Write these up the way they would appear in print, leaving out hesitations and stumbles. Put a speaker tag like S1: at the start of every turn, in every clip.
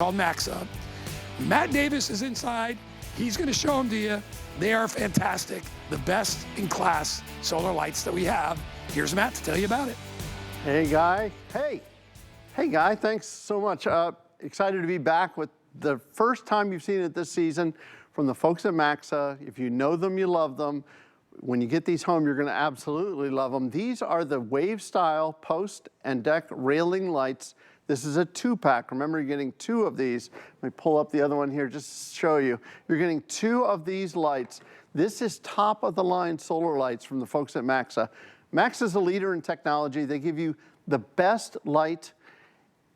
S1: called Maxsa. Matt Davis is inside. He's going to show them to you. They are fantastic. The best in class solar lights that we have. Here's Matt to tell you about it.
S2: Hey, Guy. Hey, Guy. Thanks so much. Excited to be back with the first time you've seen it this season from the folks at Maxsa. If you know them, you love them. When you get these home, you're going to absolutely love them. These are the wave style post and deck railing lights. This is a 2-pack. Remember, you're getting 2 of these. Let me pull up the other one here just to show you. You're getting 2 of these lights. This is top of the line solar lights from the folks at Maxsa. Maxsa is a leader in technology. They give you the best light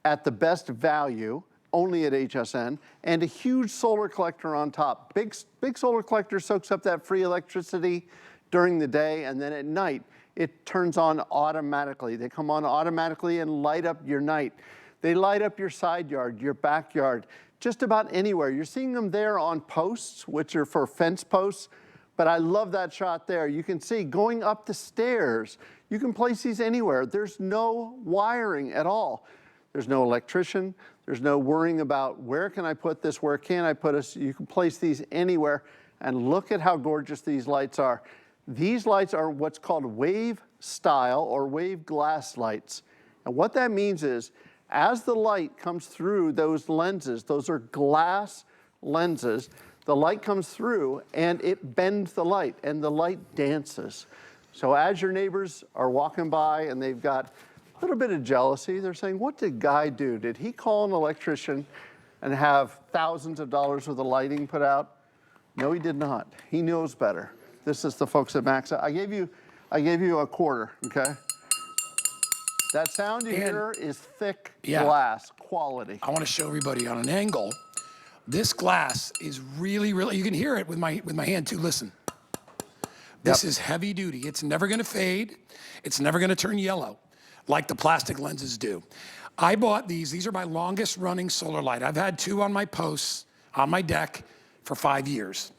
S2: at the best value, only at HSN, and a huge solar collector on top. Big solar collector soaks up that free electricity during the day, and then at night, it turns on automatically. They come on automatically and light up your night. They light up your side yard, your backyard, just about anywhere. You're seeing them there on posts, which are for fence posts, but I love that shot there. You can see going up the stairs, you can place these anywhere. There's no wiring at all. There's no electrician. There's no worrying about where can I put this, where can I put it. You can place these anywhere, and look at how gorgeous these lights are. These lights are what's called wave style or wave glass lights. And what that means is, as the light comes through those lenses, those are glass lenses, the light comes through and it bends the light and the light dances. So as your neighbors are walking by and they've got a little bit of jealousy, they're saying, what did Guy do? Did he call an electrician and have thousands of dollars worth of lighting put out? No, he did not. He knows better. This is the folks at Maxsa. I gave you a quarter, okay? That sound you hear is thick glass quality.
S1: I want to show everybody on an angle. This glass is really, you can hear it with my hand too, listen. This is heavy duty. It's never going to fade. It's never going to turn yellow like the plastic lenses do. I bought these are my longest running solar light. I've had 2 on my posts, on my deck for 5 years.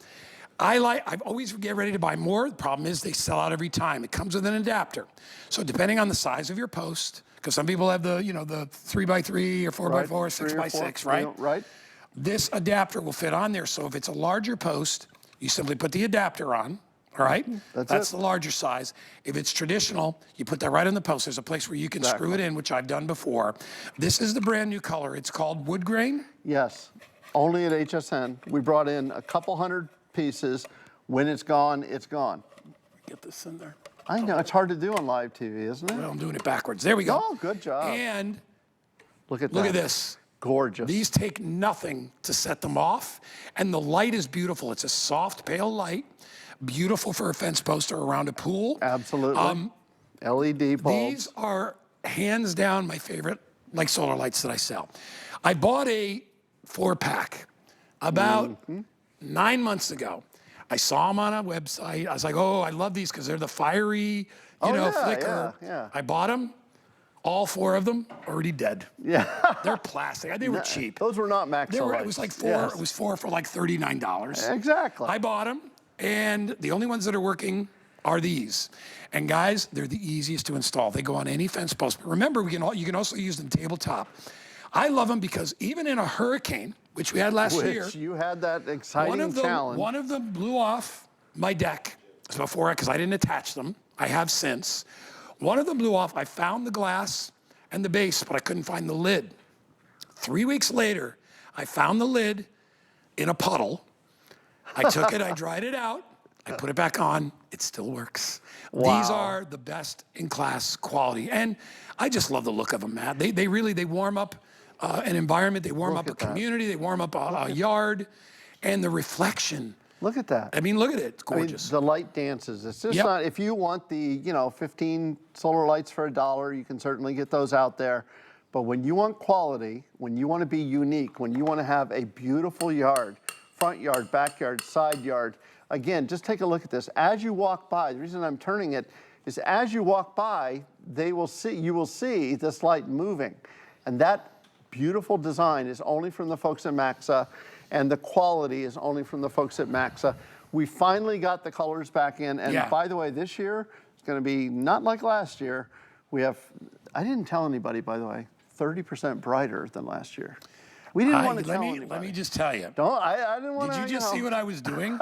S1: I've always get ready to buy more. The problem is they sell out every time. It comes with an adapter. So depending on the size of your post, because some people have the 3x3 or 4x4, 6x6, right?
S2: Right.
S1: This adapter will fit on there. So if it's a larger post, you simply put the adapter on, all right? That's the larger size. If it's traditional, you put that right on the post. There's a place where you can screw it in, which I've done before. This is the brand new color. It's called wood grain.
S2: Yes, only at HSN. We brought in a couple hundred pieces. When it's gone, it's gone.
S1: Get this in there.
S2: I know, it's hard to do on live TV, isn't it?
S1: Well, I'm doing it backwards. There we go.
S2: Oh, good job.
S1: And
S2: look at
S1: this.
S2: Gorgeous.
S1: These take nothing to set them off, and the light is beautiful. It's a soft, pale light, beautiful for a fence post or around a pool.
S2: Absolutely. LED bulbs.
S1: These are hands down my favorite solar lights that I sell. I bought a 4-pack about 9 months ago. I saw them on a website. I was like, oh, I love these because they're the fiery, flicker.
S2: Yeah.
S1: I bought them. All 4 of them already dead.
S2: Yeah.
S1: They're plastic. They were cheap.
S2: Those were not Maxsa lights.
S1: It was like 4. Yes. It was 4 for like $39.
S2: Exactly.
S1: I bought them, and the only ones that are working are these. And guys, they're the easiest to install. They go on any fence post. But remember, you can also use them tabletop. I love them because even in a hurricane, which we had last year.
S2: You had that exciting challenge.
S1: One of them blew off my deck before, because I didn't attach them. I have since. One of them blew off. I found the glass and the base, but I couldn't find the lid. 3 weeks later, I found the lid in a puddle. I took it, I dried it out, I put it back on. It still works.
S2: Wow.
S1: These are the best in class quality. And I just love the look of them, Matt. They warm up an environment. They warm up a community. They warm up a yard. And the reflection.
S2: Look at that.
S1: I mean, look at it. It's gorgeous.
S2: The light dances. It's just not, if you want the, 15 solar lights for $1, you can certainly get those out there. But when you want quality, when you want to be unique, when you want to have a beautiful yard, front yard, backyard, side yard, again, just take a look at this. As you walk by, the reason I'm turning it is as you walk by, you will see this light moving. And that beautiful design is only from the folks at Maxsa, and the quality is only from the folks at Maxsa. We finally got the colors back in, and by the way, this year, it's gonna be not like last year. We have, I didn't tell anybody, by the way, 30% brighter than last year. We didn't want to tell
S1: let
S2: anybody.
S1: me just tell you.
S2: I didn't want to.
S1: Did you just see what I was doing?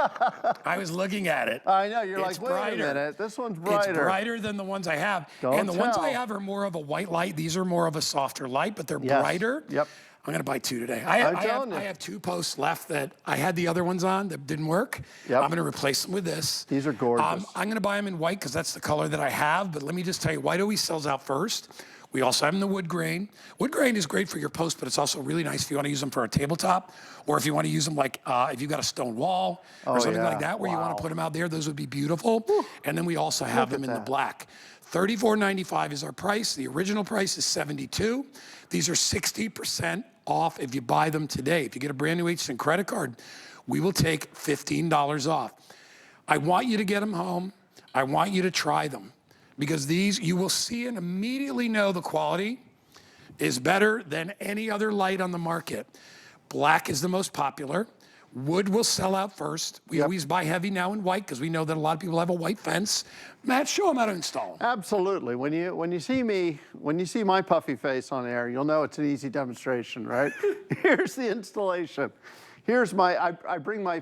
S1: I was looking at it.
S2: I know, you're
S1: It's
S2: like, wait
S1: brighter.
S2: a minute, this one's brighter.
S1: It's brighter than the ones I have.
S2: Don't
S1: and the ones I
S2: tell.
S1: have are more of a white light. These are more of a softer light, but they're
S2: Yes.
S1: brighter.
S2: Yep.
S1: I'm gonna buy 2 today.
S2: I'm telling you.
S1: I have 2 posts left that I had the other ones on that didn't work.
S2: Yep.
S1: I'm gonna replace them with this.
S2: These are gorgeous.
S1: I'm gonna buy them in white because that's the color that I have. But let me just tell you, white always sells out first. We also have them in the wood grain. Wood grain is great for your post, but it's also really nice if you want to use them for a tabletop, or if you want to use them like if you've got a stone wall or something like that, where you want to put them out there. Those would be beautiful. And then we also have them in the black. $34.95 is our price. The original price is $72. These are 60% off if you buy them today. If you get a brand new HSN credit card, we will take $15 off. I want you to get them home. I want you to try them. Because these, you will see and immediately know the quality is better than any other light on the market. Black is the most popular. Wood will sell out first. We always buy heavy now in white because we know that a lot of people have a white fence. Matt, show them how to install them.
S2: Absolutely. When you see my puffy face on air, you'll know it's an easy demonstration, right? Here's the installation. Here's I bring my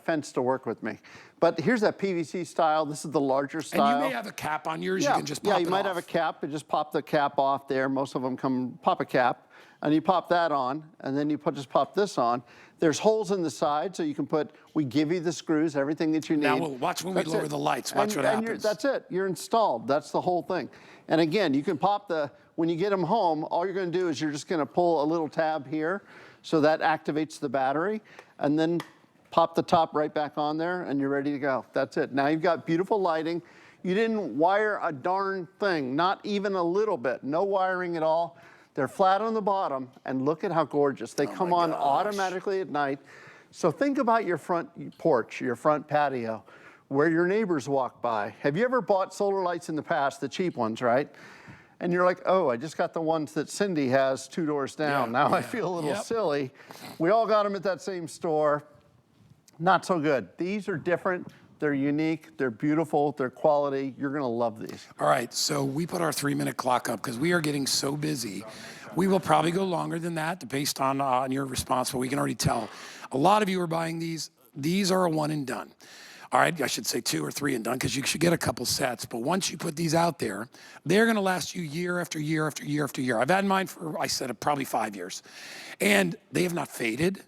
S2: fence to work with me. But here's that PVC style. This is the larger style.
S1: And you may have a cap on yours. You can just pop it off.
S2: Yeah, you might have a cap, but just pop the cap off there. Most of them pop a cap. And you pop that on, and then you just pop this on. There's holes in the side, so you can we give you the screws, everything that you need.
S1: Now, watch when we lower the lights. Watch what happens.
S2: That's it. You're installed. That's the whole thing. And again, you can when you get them home, all you're going to do is you're just going to pull a little tab here, so that activates the battery, and then pop the top right back on there, and you're ready to go. That's it. Now you've got beautiful lighting. You didn't wire a darn thing, not even a little bit. No wiring at all. They're flat on the bottom, and look at how gorgeous. They come on automatically at night. So think about your front porch, your front patio, where your neighbors walk by. Have you ever bought solar lights in the past, the cheap ones, right? And you're like, oh, I just got the ones that Cindy has 2 doors down. Now I feel a little silly. We all got them at that same store. Not so good. These are different. They're unique, they're beautiful, they're quality. You're gonna love these.
S1: All right, so we put our 3-minute clock up because we are getting so busy. We will probably go longer than that based on your response, but we can already tell. A lot of you are buying these. These are a one and done. All right, I should say 2 or 3 and done because you should get a couple sets. But once you put these out there, they're gonna last you year after year after year after year. I've had mine for, I said, probably 5 years. And they have not faded.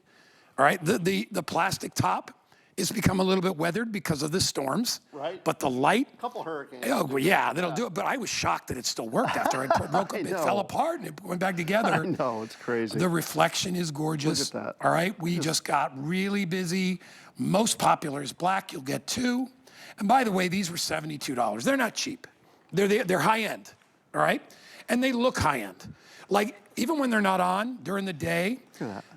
S1: All right, the plastic top has become a little bit weathered because of the storms.
S2: Right.
S1: But the light.
S2: A couple hurricanes.
S1: Oh, well, yeah, that'll do it. But I was shocked that it still worked after I broke it. It fell apart and it went back together.
S2: I know, it's crazy.
S1: The reflection is gorgeous.
S2: Look at that.
S1: All right, we just got really busy. Most popular is black. You'll get 2. And by the way, these were $72. They're not cheap. They're high end. All right, and they look high end. Like even when they're not on during the day,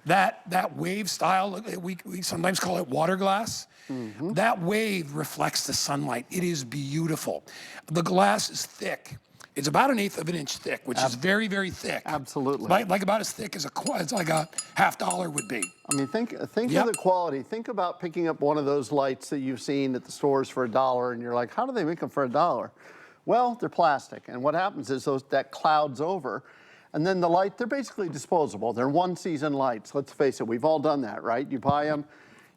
S1: that wave style, we sometimes call it water glass. That wave reflects the sunlight. It is beautiful. The glass is thick. It's about 1/8 of an inch thick, which is very, very thick.
S2: Absolutely.
S1: Like about as thick as it's like a $50 would be.
S2: I mean, think of the quality. Think about picking up one of those lights that you've seen at the stores for $1, and you're like, how do they make them for $1? Well, they're plastic, and what happens is that clouds over. And then the light, they're basically disposable. They're one-season lights. Let's face it, we've all done that, right? You buy them,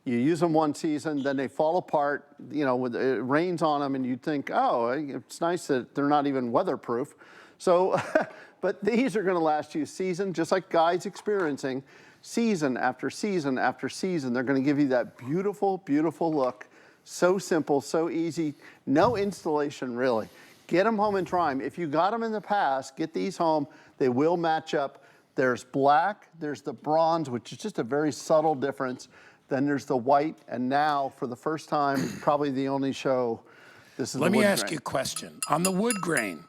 S2: you use them one season, then they fall apart, you know, it rains on them, and you think, oh, it's nice that they're not even weatherproof. So, but these are gonna last you season, just like Guy's experiencing, season after season after season. They're gonna give you that beautiful, beautiful look. So simple, so easy, no installation really. Get them home and try them. If you got them in the past, get these home. They will match up. There's black, there's the bronze, which is just a very subtle difference. Then there's the white, and now for the first time, probably the only show, this is
S1: Let me ask
S2: grain.
S1: you a question. On the wood grain,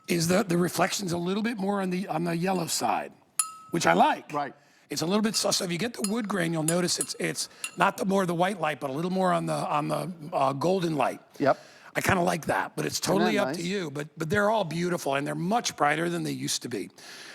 S1: is the reflections a little bit more on the yellow side, which I like.
S2: Right.
S1: It's a little bit, so if you get the wood grain, you'll notice it's not the white light, but a little more on the golden light.
S2: Yep.
S1: I kind of like that, but it's totally up
S2: nice?
S1: to you. But they're all beautiful, and they're much brighter than they used to be.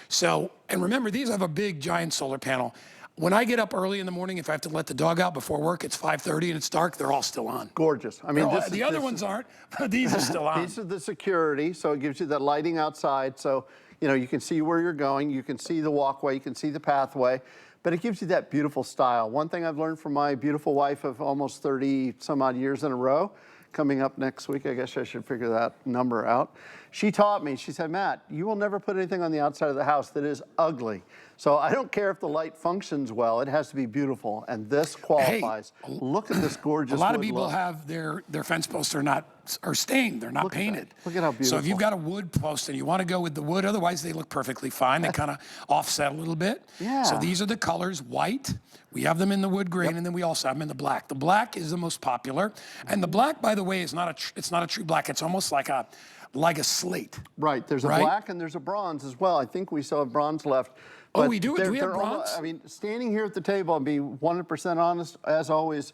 S1: So, and remember, these have a big, giant solar panel. When I get up early in the morning, if I have to let the dog out before work, it's 5:30 and it's dark, they're all still on.
S2: Gorgeous. I mean,
S1: the other ones aren't, but these are still on.
S2: These are the security, so it gives you the lighting outside. So You know, you can see where you're going, you can see the walkway, you can see the pathway, but it gives you that beautiful style. One thing I've learned from my beautiful wife of almost 30 some odd years in a row, coming up next week, I guess I should figure that number out. She taught me, she said, Matt, you will never put anything on the outside of the house that is ugly. So I don't care if the light functions well, it has to be beautiful, and this qualifies. Look at this gorgeous
S1: A lot of
S2: wood
S1: people
S2: look.
S1: have their fence posts are stained, they're not
S2: Look at that.
S1: painted.
S2: Look at how
S1: So if
S2: beautiful.
S1: you've got a wood post and you want to go with the wood, otherwise they look perfectly fine. They kind of offset a little bit.
S2: Yeah.
S1: So these are the colors, white. We have them in the wood grain, and then we also have them in the black. The black is the most popular, and the black, by the way, is it's not a true black. It's almost like a slate.
S2: Right, there's a
S1: Right?
S2: black and there's a bronze as well. I think we still have bronze left.
S1: Oh,
S2: but
S1: we do? Do we have
S2: they're
S1: bronze?
S2: I mean, standing here at the table and be 100% honest, as always,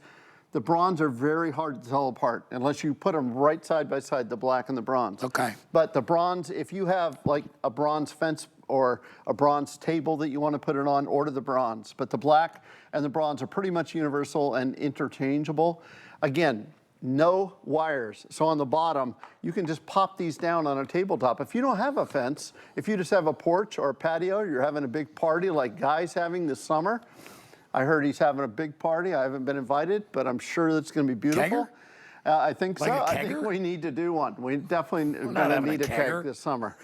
S2: the bronze are very hard to tell apart unless you put them right side by side, the black and the bronze.
S1: Okay.
S2: But the bronze, if you have like a bronze fence or a bronze table that you want to put it on, order the bronze. But the black and the bronze are pretty much universal and interchangeable. Again, no wires. So on the bottom, you can just pop these down on a tabletop. If you don't have a fence, if you just have a porch or a patio, you're having a big party like Guy's having this summer. I heard he's having a big party. I haven't been invited, but I'm sure it's going to be beautiful.
S1: Kegger?
S2: I think
S1: Like
S2: so.
S1: a
S2: I think
S1: kegger?
S2: we need to do one. We definitely
S1: not
S2: going to
S1: having a
S2: need a
S1: kegger.
S2: keg this summer.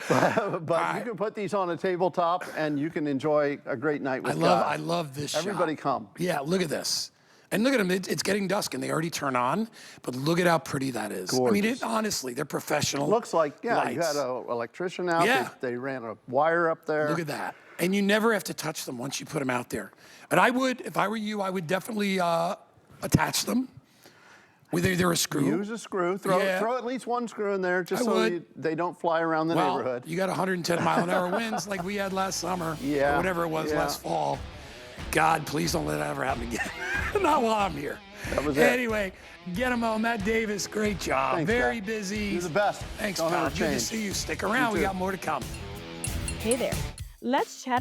S2: But
S1: right.
S2: you can put these on a tabletop and you can enjoy a great night with
S1: I
S2: Guy.
S1: love this
S2: Everybody
S1: shot.
S2: come.
S1: Yeah, look at this. And look at them, it's getting dusk and they already turn on, but look at how pretty that is. I mean,
S2: Gorgeous.
S1: honestly, they're professional.
S2: Looks like, yeah,
S1: lights.
S2: you had an electrician out.
S1: Yeah.
S2: They ran a wire up there.
S1: Look at that. And you never have to touch them once you put them out there. And I would, if I were you, I would definitely attach them with either a screw.
S2: Use a screw. Throw at least one screw in there just
S1: I
S2: so
S1: would.
S2: they don't fly around the
S1: Well,
S2: neighborhood.
S1: you got 110-mile-an-hour winds like we had last summer.
S2: Yeah,
S1: Or whatever it was
S2: yeah.
S1: last fall. God, please don't let that ever happen again. Not while I'm here.
S2: That was it.
S1: Anyway, get him home. Matt Davis, great job.
S2: Thanks,
S1: Very
S2: Jack.
S1: busy.
S2: You're the best.
S1: Thanks,
S2: Don't
S1: pal.
S2: ever
S1: Good to
S2: change.
S1: see you. Stick around. We
S2: too.
S1: got more to come.
S3: Hey there. Let's chat